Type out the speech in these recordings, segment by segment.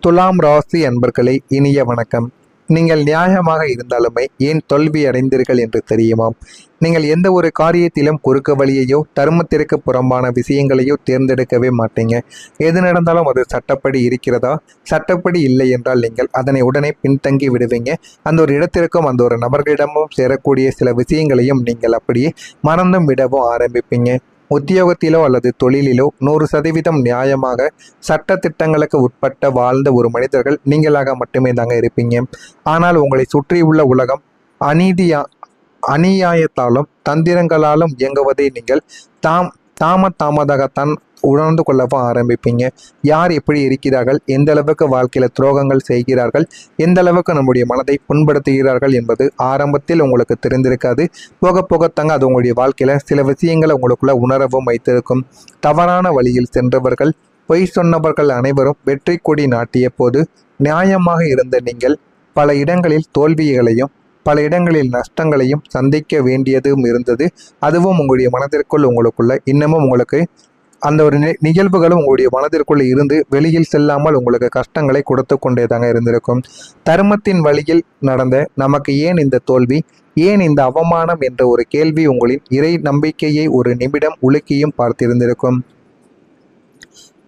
துலாம் ராசி அன்பர்களே, இனிய வணக்கம். நீங்கள் நியாயமாக இருந்தாலுமே ஏன் தோல்வி அடைந்தீர்கள் என்று தெரியுமா? நீங்கள் எந்த ஒரு காரியத்திலும் குறுக்கு வழியையோ தர்மத்திற்கு புறம்பான விஷயங்களையோ தேர்ந்தெடுக்கவே மாட்டீங்க. எது நடந்தாலும் அது சட்டப்படி இருக்கிறதா, சட்டப்படி இல்லை என்றால் நீங்கள் அதனை உடனே பின்தங்கி விடுவீங்க. அந்த ஒரு இடத்திற்கும் அந்த ஒரு நபர்களிடமும் சேரக்கூடிய சில விஷயங்களையும் நீங்கள் அப்படியே மறந்தும் விடவும் ஆரம்பிப்பீங்க. உத்தியோகத்திலோ அல்லது தொழிலிலோ 100% நியாயமாக சட்ட திட்டங்களுக்கு உட்பட்ட வாழ்ந்த ஒரு மனிதர்கள் நீங்களாக மட்டுமே தாங்க இருப்பீங்க. ஆனால் உங்களை சுற்றியுள்ள உலகம் அநீதியா அநியாயத்தாலும் தந்திரங்களாலும் இயங்குவதை நீங்கள் தாமதாகத்தான் உணர்ந்து கொள்ளவும் ஆரம்பிப்பீங்க. யார் எப்படி இருக்கிறார்கள், எந்த அளவுக்கு வாழ்க்கையில துரோகங்கள் செய்கிறார்கள், எந்த அளவுக்கு நம்முடைய மனதை புண்படுத்துகிறார்கள் என்பது ஆரம்பத்தில் உங்களுக்கு தெரிந்திருக்காது. போக போகத்தாங்க அது உங்களுடைய வாழ்க்கையில சில விஷயங்களை உங்களுக்குள்ள உணரவும் வைத்திருக்கும். தவறான வழியில் சென்றவர்கள், பொய் சொன்னவர்கள் அனைவரும் வெற்றி கொடி நாட்டிய போது நியாயமாக இருந்த நீங்கள் பல இடங்களில் தோல்விகளையும் பல இடங்களில் நஷ்டங்களையும் சந்திக்க வேண்டியதும் இருந்தது. அதுவும் உங்களுடைய மனதிற்குள் உங்களுக்குள்ள இன்னமும் உங்களுக்கு அந்த ஒரு நிகழ்வுகளும் உங்களுடைய மனதிற்குள் இருந்து வெளியில் செல்லாமல் உங்களுக்கு கஷ்டங்களை கொடுத்து கொண்டே தாங்க இருந்திருக்கும். தர்மத்தின் வழியில் நடந்த நமக்கு ஏன் இந்த தோல்வி, ஏன் இந்த அவமானம் என்ற ஒரு கேள்வி உங்களின் இறை நம்பிக்கையை ஒரு நிமிடம் உலுக்கியும் பார்த்திருந்திருக்கும்.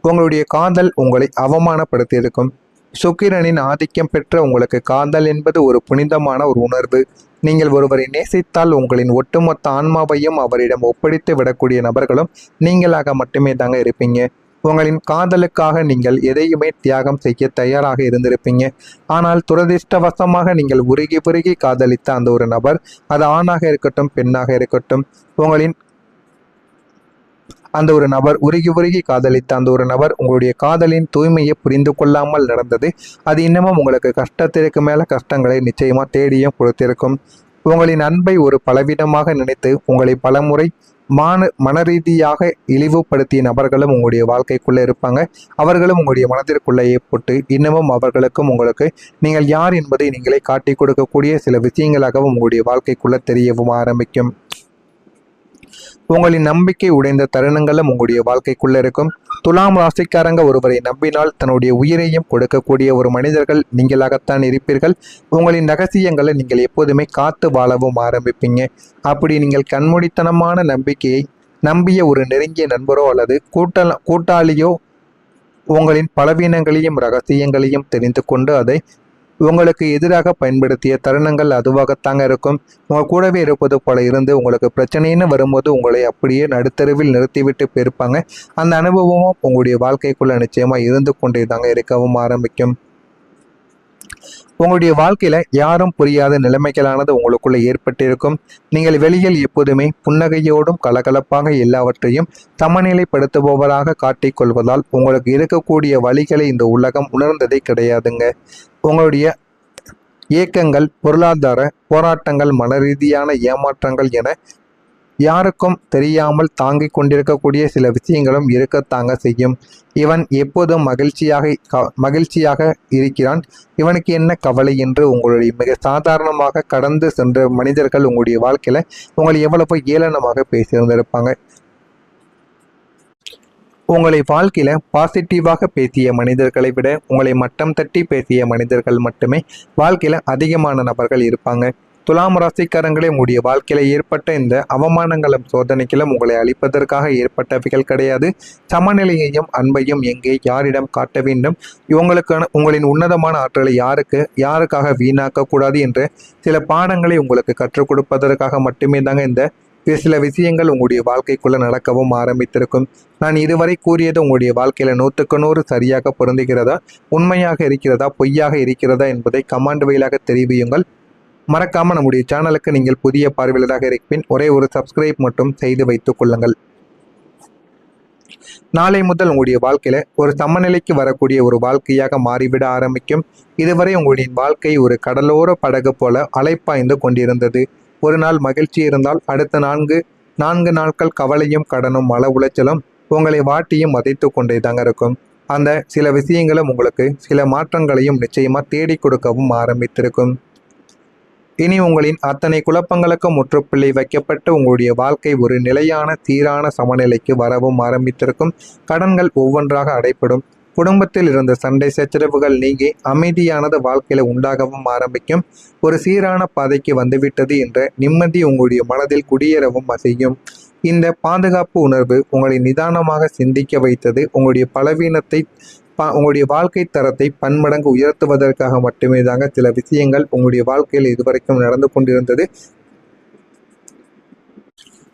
உங்களுடைய காதல் உங்களை அவமானப்படுத்தியிருக்கும். சுக்கிரனின் ஆதிக்கம் பெற்ற உங்களுக்கு காதல் என்பது ஒரு புனிதமான ஒரு உணர்வு. நீங்கள் ஒருவரை நேசித்தால் உங்களின் ஒட்டுமொத்த ஆன்மாவையும் அவரிடம் ஒப்படைத்து விடக்கூடிய நபர்களும் நீங்களாக மட்டுமே தாங்க இருப்பீங்க. உங்களின் காதலுக்காக நீங்கள் எதையுமே தியாகம் செய்ய தயாராக இருந்திருப்பீங்க. ஆனால் துரதிர்ஷ்டவசமாக நீங்கள் உருகி காதலித்த அந்த ஒரு நபர், அது ஆணாக இருக்கட்டும் பெண்ணாக இருக்கட்டும், உங்களின் அந்த ஒரு நபர் உருகி காதலித்த அந்த ஒரு நபர் உங்களுடைய காதலின் தூய்மையை புரிந்து கொள்ளாமல் நடந்தது. அது இன்னமும் உங்களுக்கு கஷ்டத்திற்கு மேல கஷ்டங்களை நிச்சயமா தேடியும் கொடுத்திருக்கும். உங்களின் அன்பை ஒரு பலவீனமாக நினைத்து உங்களை பலமுறை மனரீதியாக இழிவுபடுத்திய நபர்களும் உங்களுடைய வாழ்க்கைக்குள்ளே இருப்பாங்க. அவர்களும் உங்களுடைய மனதிற்குள்ளேயே போட்டு இன்னமும் அவர்களுக்கும் உங்களுக்கு நீங்கள் யார் என்பதை நீங்களே காட்டி கொடுக்கக்கூடிய சில விஷயங்களாகவும் உங்களுடைய வாழ்க்கைக்குள்ள தெரியவும் ஆரம்பிக்கும். உங்களின் நம்பிக்கை உடைந்த தருணங்களும் உங்களுடைய வாழ்க்கைக்குள்ள இருக்கும். துலாம் ராசிக்காரங்க ஒருவரை நம்பினால் தன்னுடைய உயிரையும் கொடுக்கக்கூடிய ஒரு மனிதர்கள் நீங்களாகத்தான் இருப்பீர்கள். உங்களின் ரகசியங்களை நீங்கள் எப்போதுமே காத்து வாழவும் ஆரம்பிப்பீங்க. அப்படி நீங்கள் கண்மூடித்தனமான நம்பிக்கையை நம்பிய ஒரு நெருங்கிய நண்பரோ அல்லது கூட்டாளியோ உங்களின் பலவீனங்களையும் ரகசியங்களையும் தெரிந்து கொண்டு அதை உங்களுக்கு எதிராக பயன்படுத்திய தருணங்கள் அதுவாகத்தாங்க இருக்கும். உங்கள் கூடவே இருப்பது போல இருந்து உங்களுக்கு பிரச்சனைன்னு வரும்போது உங்களை அப்படியே நடுத்தருவில் நிறுத்திவிட்டு போயிருப்பாங்க. அந்த அனுபவமும் உங்களுடைய வாழ்க்கைக்குள்ள நிச்சயமா இருந்து கொண்டே தாங்க இருக்கவும் ஆரம்பிக்கும். உங்களுடைய வாழ்க்கையில யாரும் புரியாத நிலைமைகளானது உங்களுக்குள்ள ஏற்பட்டிருக்கும். நீங்கள் வெளியில் எப்போதுமே புன்னகையோடும் கலகலப்பாக எல்லாவற்றையும் சமநிலைப்படுத்துபவராக காட்டிக்கொள்வதால் உங்களுக்கு இருக்கக்கூடிய வழிகளை இந்த உலகம் உணர்ந்ததே கிடையாதுங்க. உங்களுடைய இயக்கங்கள், பொருளாதார போராட்டங்கள், மனரீதியான ஏமாற்றங்கள் என யாருக்கும் தெரியாமல் தாங்கிக் கொண்டிருக்கக்கூடிய சில விஷயங்களும் இருக்கத்தாங்க செய்யும். இவன் எப்போதும் மகிழ்ச்சியாக இருக்கிறான், இவனுக்கு என்ன கவலை என்று உங்களுடைய மிக சாதாரணமாக கடந்து சென்ற மனிதர்கள் உங்களுடைய வாழ்க்கையில உங்களை எவ்வளவு ஏளனமாக பேசியிருந்திருப்பாங்க. உங்களை வாழ்க்கையில பாசிட்டிவாக பேசிய மனிதர்களை விட உங்களை மட்டம் தட்டி பேசிய மனிதர்கள் மட்டுமே வாழ்க்கையில அதிகமான நபர்கள் இருப்பாங்க. துலாம் ராசிக்காரங்களே, உங்களுடைய வாழ்க்கையில ஏற்பட்ட இந்த அவமானங்களும் சோதனைகளும் உங்களை அழிப்பதற்காக ஏற்பட்டவைகள் கிடையாது. சமநிலையையும் அன்பையும் எங்கே யாரிடம் காட்ட வேண்டும், உங்களின் உன்னதமான ஆற்றலை யாருக்காக வீணாக்க கூடாது என்ற சில பாடங்களை உங்களுக்கு கற்றுக் கொடுப்பதற்காக மட்டுமே தாங்க இந்த சில விஷயங்கள் உங்களுடைய வாழ்க்கைக்குள்ள நடக்கவும் ஆரம்பித்திருக்கும். நான் இதுவரை கூறியது உங்களுடைய வாழ்க்கையில 100க்கு 100 சரியாக பொருந்துகிறதா, உண்மையாக இருக்கிறதா, பொய்யாக இருக்கிறதா என்பதை கமெண்ட் வழியாக தெரிவியுங்கள். மறக்காம நம்முடைய சேனலுக்கு நீங்கள் புதிய பார்வையாளராக இருப்பின் ஒரே ஒரு சப்ஸ்கிரைப் மட்டும் செய்து வைத்துக் கொள்ளுங்கள். நாளை முதல் உங்களுடைய வாழ்க்கையில ஒரு சமநிலைக்கு வரக்கூடிய ஒரு வாழ்க்கையாக மாறிவிட ஆரம்பிக்கும். இதுவரை உங்களுடைய வாழ்க்கை ஒரு கடலோர படகு போல அலைப்பாய்ந்து கொண்டிருந்தது. ஒரு நாள் மகிழ்ச்சி இருந்தால் அடுத்த நான்கு நாட்கள் கவலையும் கடனும் மன உளைச்சலும் உங்களை வாட்டியும் வதைத்து கொண்டே தாங்க இருக்கும். அந்த சில விஷயங்களும் உங்களுக்கு சில மாற்றங்களையும் நிச்சயமா தேடி கொடுக்கவும் ஆரம்பித்திருக்கும். இனி உங்களின் அத்தனை குழப்பங்களுக்கு முற்றுப்புள்ளி வைக்கப்பட்டு உங்களுடைய வாழ்க்கை ஒரு நிலையான சீரான சமநிலைக்கு வரவும் ஆரம்பித்திருக்கும். கடன்கள் ஒவ்வொன்றாக அடைப்படும். குடும்பத்தில் இருந்த சண்டை சச்சரவுகள் நீங்கி அமைதியானது வாழ்க்கையில உண்டாகவும் ஆரம்பிக்கும். ஒரு சீரான பாதைக்கு வந்துவிட்டது என்ற நிம்மதி உங்களுடைய மனதில் குடியேறவும் செய்யும். இந்த பாதுகாப்பு உணர்வு உங்களை நிதானமாக சிந்திக்க வைத்தது. உங்களுடைய பலவீனத்தை உங்களுடைய வாழ்க்கை தரத்தை பன்மடங்கு உயர்த்துவதற்காக மட்டுமே தாங்க சில விஷயங்கள் உங்களுடைய வாழ்க்கையில் இதுவரைக்கும் நடந்து கொண்டிருந்தது.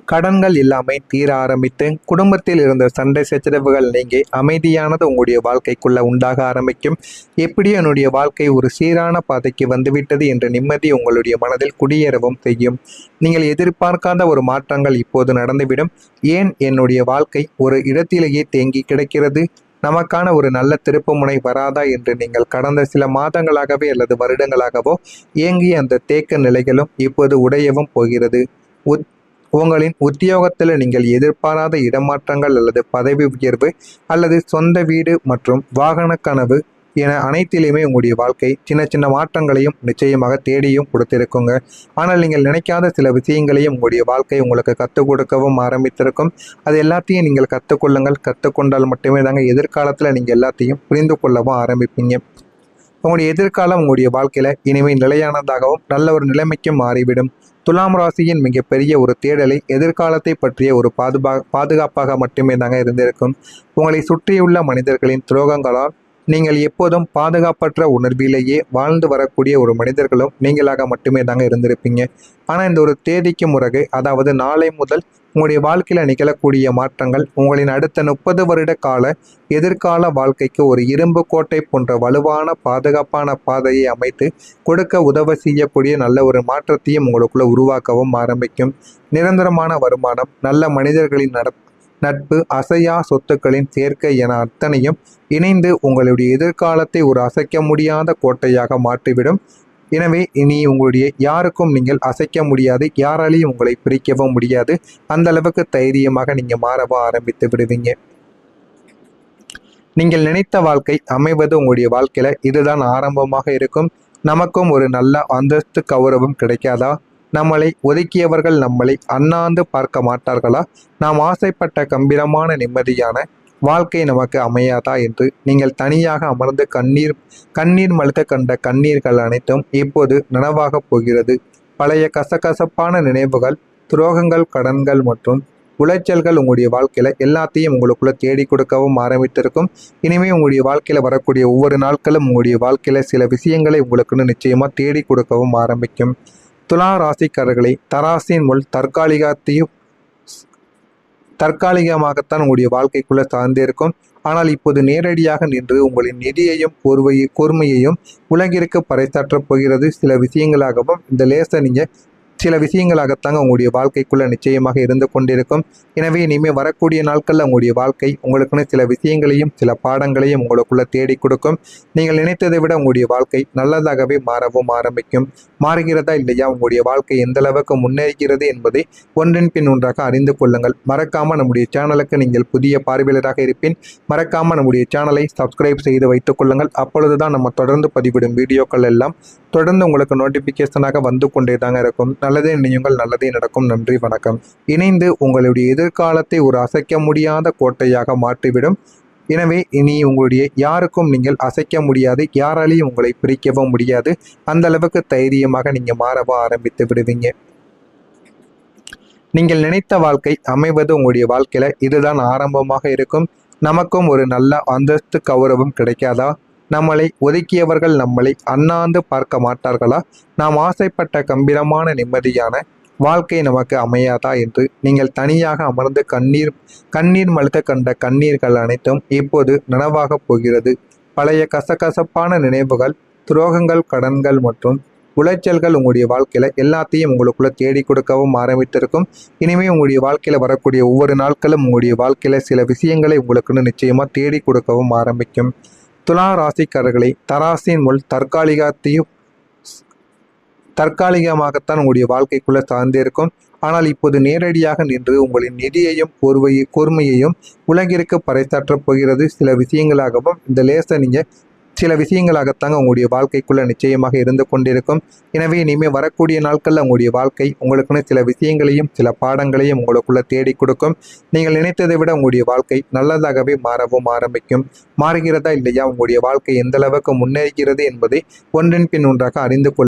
கடன்கள் இல்லாமை தீர ஆரம்பித்து குடும்பத்தில் இருந்த சண்டை சச்சரவுகள் நீங்கி அமைதியானது உங்களுடைய வாழ்க்கைக்குள்ள உண்டாக ஆரம்பிக்கும். எப்படியும் என்னுடைய வாழ்க்கை ஒரு சீரான பாதைக்கு வந்துவிட்டது என்ற நிம்மதி உங்களுடைய மனதில் குடியேறவும் செய்யும். நீங்கள் எதிர்பார்க்காத ஒரு மாற்றங்கள் இப்போது நடந்துவிடும். ஏன் என்னுடைய வாழ்க்கை ஒரு இடத்திலேயே தேங்கி கிடக்கிறது, நமக்கான ஒரு நல்ல திருப்புமுனை வராதா என்று நீங்கள் கடந்த சில மாதங்களாகவே அல்லது வருடங்களாகவோ ஏங்கிய அந்த தேக்க நிலைகளும் இப்போது உடையவும் போகிறது. உங்களின் உத்தியோகத்தில் நீங்கள் எதிர்பாராத இடமாற்றங்கள் அல்லது பதவி உயர்வு அல்லது சொந்த வீடு மற்றும் வாகன கனவு என அனைத்திலுமே உங்களுடைய வாழ்க்கை சின்ன சின்ன மாற்றங்களையும் நிச்சயமாக தேடியும் கொடுத்திருக்குங்க. ஆனால் நீங்கள் நினைக்காத சில விஷயங்களையும் உங்களுடைய வாழ்க்கை உங்களுக்கு கற்றுக் கொடுக்கவும் ஆரம்பித்திருக்கும். அது எல்லாத்தையும் நீங்கள் கற்றுக்கொள்ளுங்கள். கற்றுக்கொண்டால் மட்டுமே தாங்க எதிர்காலத்தில் நீங்கள் எல்லாத்தையும் புரிந்து கொள்ளவும் ஆரம்பிப்பீங்க. உங்களுடைய எதிர்காலம் உங்களுடைய வாழ்க்கையில இனிமேல் நிலையானதாகவும் நல்ல ஒரு நிலைமைக்கும் மாறிவிடும். துலாம் ராசியின் மிகப்பெரிய ஒரு தேடலை எதிர்காலத்தை பற்றிய ஒரு பாதுகாப்பாக மட்டுமே தாங்க இருந்திருக்கும். உங்களை சுற்றியுள்ள மனிதர்களின் துரோகங்களால் நீங்கள் எப்போதும் பாதுகாப்பற்ற உணர்விலேயே வாழ்ந்து வரக்கூடிய ஒரு மனிதர்களும் நீங்களாக மட்டுமே தாங்க இருந்திருப்பீங்க. ஆனால் இந்த ஒரு தேதிக்கு பிறகு, அதாவது நாளை முதல் உங்களுடைய வாழ்க்கையில் நிகழக்கூடிய மாற்றங்கள் உங்களின் அடுத்த 30 வருட கால எதிர்கால வாழ்க்கைக்கு ஒரு இரும்பு கோட்டை போன்ற வலுவான பாதுகாப்பான பாதையை அமைத்து கொடுக்க உதவி செய்யக்கூடிய நல்ல ஒரு மாற்றத்தையும் உங்களுக்குள்ள உருவாக்கவும் ஆரம்பிக்கும். நிரந்தரமான வருமானம், நல்ல மனிதர்களின் நட்பு, அசையா சொத்துக்களின் சேர்க்கை என அத்தனையும் இணைந்து உங்களுடைய எதிர்காலத்தை ஒரு அசைக்க முடியாத கோட்டையாக மாற்றிவிடும். எனவே இனி உங்களுடைய யாருக்கும் நீங்கள் அசைக்க முடியாது, யாராலையும் உங்களை பிரிக்கவும் முடியாது. அந்த அளவுக்கு தைரியமாக நீங்க மாறவும் ஆரம்பித்து விடுவீங்க. நீங்கள் நினைத்த வாழ்க்கை அமைவது உங்களுடைய வாழ்க்கையில இதுதான் ஆரம்பமாக இருக்கும். நமக்கும் ஒரு நல்ல அந்தஸ்து கௌரவம் கிடைக்காதா? நம்மளை ஒதுக்கியவர்கள் நம்மளை அண்ணாந்து பார்க்க மாட்டார்களா? நாம் ஆசைப்பட்ட கம்பீரமான நிம்மதியான வாழ்க்கை நமக்கு அமையாதா என்று நீங்கள் தனியாக அமர்ந்து கண்ணீர் மல்க கண்ட கண்ணீர்கள் அனைத்தும் இப்போது நனவாக போகிறது. பழைய கசகசப்பான நினைவுகள், துரோகங்கள், கடன்கள் மற்றும் உளைச்சல்கள் உங்களுடைய வாழ்க்கையில எல்லாத்தையும் உங்களுக்குள்ள தேடி கொடுக்கவும் ஆரம்பித்திருக்கும். இனிமே உங்களுடைய வாழ்க்கையில வரக்கூடிய ஒவ்வொரு நாட்களும் உங்களுடைய வாழ்க்கையில சில விஷயங்களை உங்களுக்குன்னு நிச்சயமா தேடி கொடுக்கவும் ஆரம்பிக்கும். துலா ராசிக்காரர்களை தராசின் முள் தற்காலிகமாகத்தான் உங்களுடைய வாழ்க்கைக்குள்ள சார்ந்திருக்கும். ஆனால் இப்போது நேரடியாக நின்று உங்களின் நிதியையும் பொறுமையையும் உலகிற்கு பறைசாற்றப் போகிறது. சில விஷயங்களாகவும் இந்த லேச நீங்க சில விஷயங்களாகத்தாங்க உங்களுடைய வாழ்க்கைக்குள்ள நிச்சயமாக இருந்து கொண்டிருக்கும். எனவே இனிமேல் வரக்கூடிய நாட்களில் உங்களுடைய வாழ்க்கை உங்களுக்குன்னு சில விஷயங்களையும் சில பாடங்களையும் உங்களுக்குள்ள தேடி கொடுக்கும். நீங்கள் நினைத்ததை விட உங்களுடைய வாழ்க்கை நல்லதாகவே மாறவும் ஆரம்பிக்கும். மாறுகிறதா இல்லையா, உங்களுடைய வாழ்க்கை எந்த அளவுக்கு முன்னேறுகிறது என்பதை ஒன்றின் பின் ஒன்றாக அறிந்து கொள்ளுங்கள். மறக்காம நம்முடைய சேனலுக்கு நீங்கள் புதிய பார்வையாளராக இருப்பின் மறக்காம நம்முடைய சேனலை சப்ஸ்கிரைப் செய்து வைத்துக் கொள்ளுங்கள். அப்பொழுதுதான் நம்ம தொடர்ந்து பதிவிடும் வீடியோக்கள் எல்லாம் தொடர்ந்து உங்களுக்கு நோட்டிபிகேஷனாக வந்து கொண்டே தாங்க இருக்கும். நல்லதே நினையுங்கள், நல்லதே நடக்கும். நன்றி, வணக்கம். இணைந்து உங்களுடைய எதிர்காலத்தை ஒரு அசைக்க முடியாத கோட்டையாக மாற்றிவிடும். எனவே இனி உங்களுடைய யாருக்கும் நீங்கள் அசைக்க முடியாது, யாராலையும் உங்களை பிரிக்கவும் முடியாது. அந்த அளவுக்கு தைரியமாக நீங்க மாறவும் ஆரம்பித்து விடுவீங்க. நீங்கள் நினைத்த வாழ்க்கை அமைவது உங்களுடைய வாழ்க்கையில இதுதான் ஆரம்பமாக இருக்கும். நமக்கும் ஒரு நல்ல அந்தஸ்து கௌரவம் கிடைக்காதா? நம்மளை ஒதுக்கியவர்கள் நம்மளை அண்ணாந்து பார்க்க மாட்டார்களா? நாம் ஆசைப்பட்ட கம்பீரமான நிம்மதியான வாழ்க்கை நமக்கு அமையாதா என்று நீங்கள் தனியாக அமர்ந்து கண்ணீர் மல்க கண்ட கண்ணீர்கள் அனைத்தும் இப்போது நனவாக போகிறது. பழைய கசகசப்பான நினைவுகள், துரோகங்கள், கடன்கள் மற்றும் உளைச்சல்கள் உங்களுடைய வாழ்க்கையில எல்லாத்தையும் உங்களுக்குள்ள தேடி கொடுக்கவும் ஆரம்பித்திருக்கும். இனிமே உங்களுடைய வாழ்க்கையில வரக்கூடிய ஒவ்வொரு நாட்களும் உங்களுடைய வாழ்க்கையில சில விஷயங்களை உங்களுக்குன்னு நிச்சயமா தேடி கொடுக்கவும் ஆரம்பிக்கும். துலா ராசிக்காரர்களை தராசின் முள் தற்காலிகமாகத்தான் உங்களுடைய வாழ்க்கைக்குள்ள சார்ந்திருக்கும். ஆனால் இப்போது நேரடியாக நின்று உங்களின் நிதியையும் பொறுமையையும் உலகிற்கு பறைசாற்றப் போகிறது. சில விஷயங்களாகவும் இந்த லேச நீங்க சில விஷயங்களாகத்தாங்க உங்களுடைய வாழ்க்கைக்குள்ள நிச்சயமாக இருந்து கொண்டிருக்கும். எனவே இனிமேல் வரக்கூடிய நாட்களில் உங்களுடைய வாழ்க்கை உங்களுக்குன்னு சில விஷயங்களையும் சில பாடங்களையும் உங்களுக்குள்ள தேடி கொடுக்கும். நீங்கள் நினைத்ததை விட உங்களுடைய வாழ்க்கை நல்லதாகவே மாறவும் ஆரம்பிக்கும். மாறுகிறதா இல்லையா, உங்களுடைய வாழ்க்கை எந்த அளவுக்கு முன்னேறுகிறது என்பதை ஒன்றின் பின் ஒன்றாக அறிந்து கொள்ள